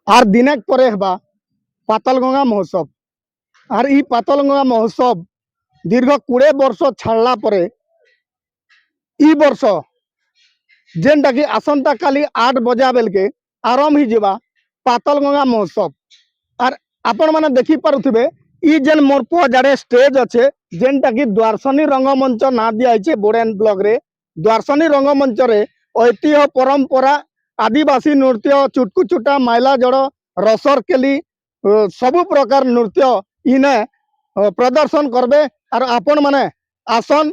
আর দিনেক পরে হবা পাতালগঙ্গা মহোৎসব। আর এই পাতালগঙ্গা মহোৎসব দীর্ঘ 20 বর্ষ ছাড়লা পরে ই বর্ষ যেনটাকি আসন্তা কালি 8 বজা বেলকে আরম্ভ হয়ে পাতালগঙ্গা মহোৎসব। আর আপন মানে দেখি পারুথিবে ই যেন মোর পুয়া জাড়ে স্টেজ আছে যেনটাকি দ্বারসনী রঙ্গমঞ্চ না দিয়া হয়েছে বোড়েন ব্লক রে। দ্বারসনী রঙ্গমঞ্চরে ঐতিহ্য পরম্পরা আদিবাসী নৃত্য চুটকু চুটা মাইলা জড় রসর কেলি सबु प्रकार नृत्य इने प्रदर्शन करबे। और आपण माने आसन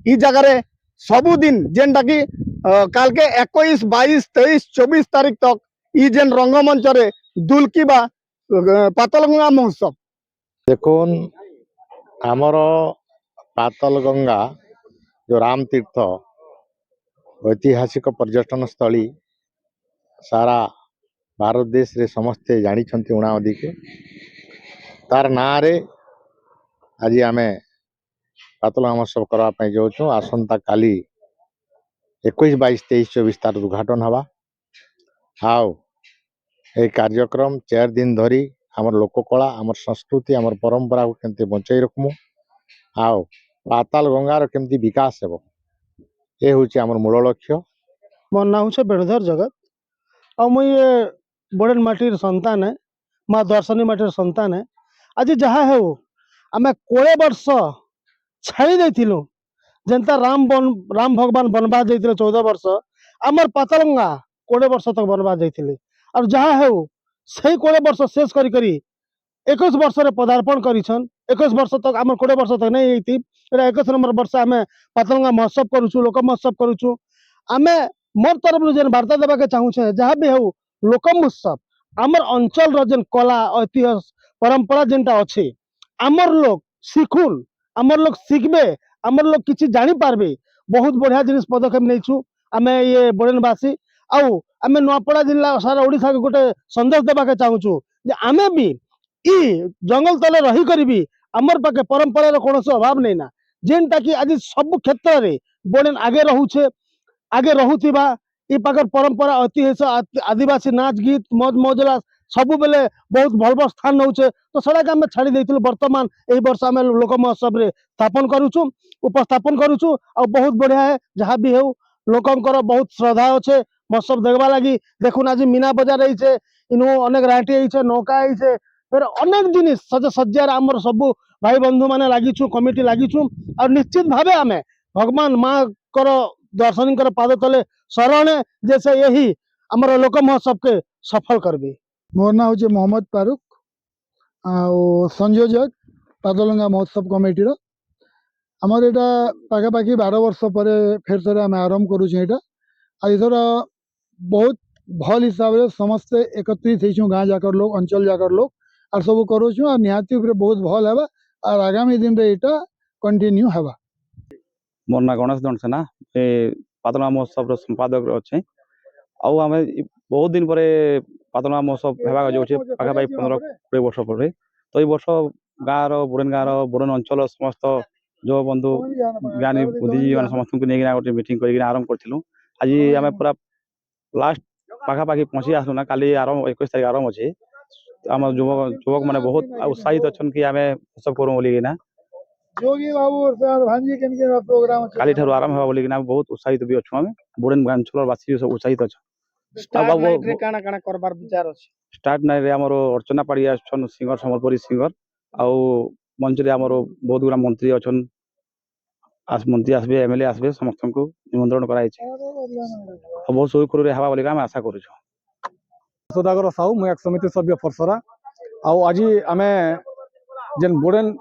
इ जगह सबुदिन जेनटा कि काल के 21, 22, 23, 24 तारीख तक इ जेन रंगमंच रे दुलकीबा पातलगंगा महोत्सव। देखुन आमर पातलगंगा जो राम तीर्थ ऐतिहासिक पर्यटन स्थली सारा भारत देश रे समस्ते जानी उणावधी के तार ना रे आज आम पातलगंगा महोत्सव करने जाऊँ। आसंता काली 21, 22, 23, 24 तार उद्घाटन हवा। आओ ये कार्यक्रम 4 दिन धरी आमर लोककला आमर संस्कृति आमर परंपरा को केमती बचाई रखमु। आओ पाताल गंगार केमती विकास हेब ये हूँ आमर मूल लक्ष्य। मोर ना हूँ बेड़धर जगत और मुई बड़ेन माटीर संतान है माँ दर्शनी माटीर संतान है। आज जहाँ है आम 20 वर्ष छाड़ी देथिलु जनता राम भगवान बनवास जाइए 14 वर्ष आमर पातलगंगा 20 वर्ष तक बनवास जाइए। और जहाँ है से 20 वर्ष शेष करी 21 वर्ष पदार्पण करिछन। 21 वर्ष तक आम 20 वर्ष तक नहीं 21 नंबर वर्ष आम पातलगंगा महोत्सव करुचु लोक महोत्सव करुचु। आम मोर तरफ जेन वार्ता देवा के चाहूछे जहाँ भी हो लोक महोत्सव आमर अंचल जेन कला ऐतिह्य परंपरा जेनटा अच्छे आमर लोग शिखुन आमर लोग शिखबे आमर लोग किसी जानी पारबे। बहुत बढ़िया जिनिस पदक्षेप नहीं आम ये बड़ेनवासी आउ आम नुआपड़ा जिला सारा ओडिशा के गोटे संदेश देवा के चाहूँ जे आमे भी इ जंगल तले रही करी भी आमर पाखे परंपरा कौन अभाव नहीं ना जेनटा कि आज सब क्षेत्र में बड़ेन आगे रोचे आगे रोबा इ पाखर परंपरा ऐतिह्य आदिवासी नाच गीत मौज मौजला सबु बेले बहुत भल भल स्थान नौचे। तो सड़क आम छाड़ी देथिलु वर्तमान एही वर्ष आम लोक महोत्सव रे स्थापन करुचु उपस्थापन करुचु और बहुत बढ़िया है। जहाँ भी हो लोकंकर बहुत श्रद्धा अच्छे महोत्सव देखवा लगी। देखुन आज मीना बजार है इनु अनेक राटी है नौका है फिर अनेक जिनिस सज सज्जार आमर सबू भाई बंधु माने लागिछु कमिटी लागिछु। और निश्चित भावे आम भगवान माँ कर दर्शनी पाद तले शरण जैसे यही आमर लोक महोत्सव के सफल करबे। मोर ना हूँ मोहम्मद फारूक संयोजक पातलगंगा महोत्सव कमिटी आमर एटा पाखापाखि 12 वर्ष पर फिर थे आम आरंभ करुँ। आर बहुत भल हिसाब से समस्ते एकत्रित हो गाँ जाकर लोग अंचल जाकर लोग और सब करुँ और निहाती बहुत भल है और आगामी दिन रे एटा कंटिन्यू है। मोर ना गणेश दंडसेना पातलगंगा महोत्सव संपादक अच्छे आम बहुत दिन पर पातलगंगा महोत्सव होगा जाऊे पाखापाखि 15-20 वर्ष पर। तो ये वर्ष गाँव बुड़ेन गाँव बुड़ेन अंचल समस्त जो बंधु ज्ञानी बुद्धिजीवी मैंने समस्त को लेकिन गोटे मीटिंग कर आरंभ करूँ। आज आम पूरा लास्ट पाखापाखि पहुँची आसलु ना काली आरंभ 21 तारीख आरंभ अच्छे आम युवक मैंने बहुत उत्साहित अच्छा कि आम महोत्सव करूँ बोलिकिना जोगी बाबू सर भांजी के प्रोग्राम काली ठार आरंभ होगा बोलिकिना बहुत उत्साहित भी अच्छु आम बुड़ेन अंचल बासी सब उत्साहित अच्छा। स्टार्ट नाइट रे काना काना करबार विचार अछि। स्टार्ट नाइट रे हमरो अर्चना पाड़ी आछन सिंगर संबलपुरी सिंगर आउ मंच रे हमरो बहुत गुरा मंत्री अछन मंत्री आसबे एमएलए आसबे समस्त को निमंत्रण कराई छै बहुत सुखर रे हवा बोली हम आशा करू छ। सदागर साहू मैं एक समिति सभ्य फरसरा आउ आज आमे जेन बुड़ेन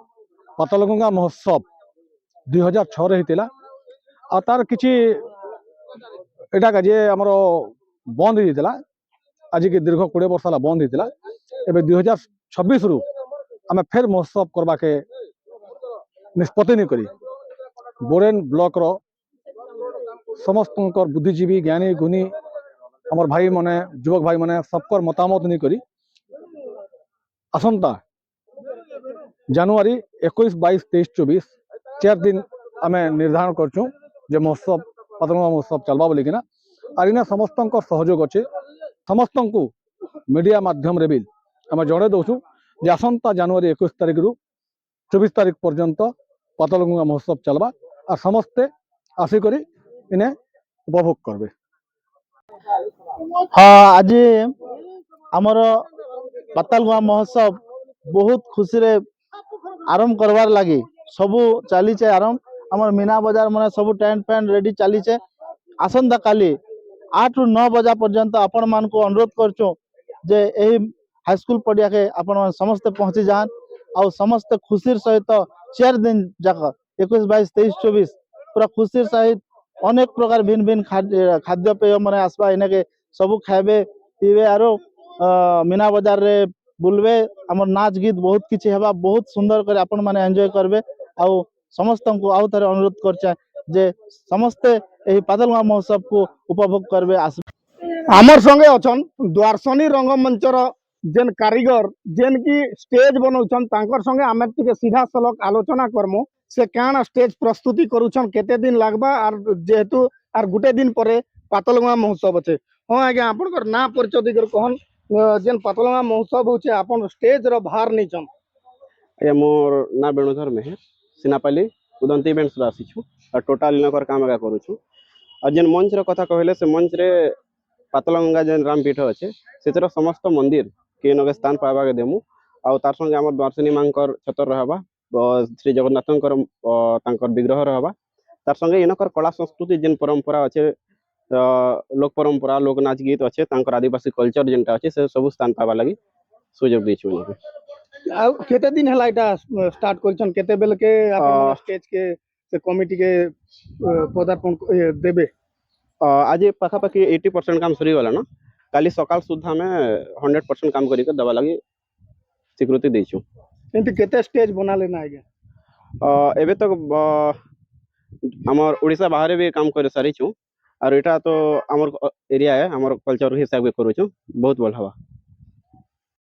पातलगंगा महोत्सव 2006 रे हितिला आ तार किछि एटा का जे हमरो बंद होता आज के दीर्घ 20 वर्ष बंद होता एवं 2026 रु आम फेर महोत्सव करवा के निष्पत्ति नहीं करी बोरेन ब्लॉक रो समस्त बुद्धिजीवी ज्ञानी गुणी हमर भाई माने युवक भाई माने सबकर मतामत नहीं करी आसंता जनवरी 21, 22, 23, 24 4 दिन आम निर्धारण करछू जे महोत्सव पातलगंगा महोत्सव चलवा बोलिकिना और इना समस्त सहयोग अच्छे समस्त को मीडिया माध्यम रे भी आम जड़े दौचु जे आसंता जनवरी 21 तारिख रु 24 तारिख पर्यंत पातलगंगा महोत्सव चलबा और समस्ते आसिक इन्हें उपभोग करबे। हाँ आज आमर पातालगुआ महोत्सव बहुत खुशी रे आरंभ करवार लगी सबू चली आरंभ आमर मीना बाजार मैंने सब टेंट फैंट रेडी चली आसंता काली 8 रु 9 बजा पर्यंत आपण मान को अनुरोध करचो जे एही हाईस्कूल पड़िया के आपण मान समस्त पहुंची जान और समस्त खुशी सहित 4 दिन जाक 21 22 23 24 पूरा खुशी सहित अनेक प्रकार भिन्न भिन्न खाद्य पेय मैंने आसबा इने के सब खाइबे पीबे आरो मीना बाजार रे बुलबे हमर नाच गीत बहुत किछि हेबा बहुत सुंदर करे आपण माने एंजॉय करबे आउ समस्त को आउ थरे अनुरोध करछे जे समस्त एही पातलगुआ महोत्सव को उपभोग करबे आमर संगे अछन द्वारसनी रंगमंचर जेन कारीगर जेन की स्टेज बनौछन तांकर संगे आमे टिके सीधा सलक आलोचना करमु से काना स्टेज प्रस्तुति करूछन केते दिन लागबा आर जेहेतु आर गुटे दिन परे पातलगुआ महोत्सव अछि। हां आज्ञा आपनकर ना परिचय दिगर कहन जेन पातलगुआ महोत्सव होचे आपन स्टेज रो भार नै छन। ए मोर ना वेणुधर मेहर सिनापाली उदंती इवेंट्स रा आसीछु और टोटल इनकर काम का करूछु और जेन मंच रो कथा कहले से मंच रे पातलगंगा जेन रामपीठ अच्छे से समस्त मंदिर के नगे स्थान पावा के देमु आउ तार संगे हमर द्वारसनी मांकर छतर रहबा श्री जगन्नाथंकर तांकर विग्रह रहबा तार संगे इनकर कला संस्कृति जेन परंपरा अच्छे लोक परंपरा लोक नाच गीत अच्छे तांकर आदिवासी कल्चर जेनटा अच्छे से सब स्थान पावा लगी सुजोग दैछु आ केते दिन हला इटा स्टार्ट करछन केते बेल के आपन स्टेज के से कमिटी के पदार्पण देबे। आज पाखापाखि 80% काम सरी गला ना काली सकाल सुधा में 100% काम करी के दबा लगी स्वीकृति देछु। एंती केते स्टेज बना लेना आज्ञा एबे तक हमर ओडिसा बाहर भी काम करे सारी छु और एटा तो हमर एरिया है हमर कल्चर हिसाब के करू छु बहुत भल हवा।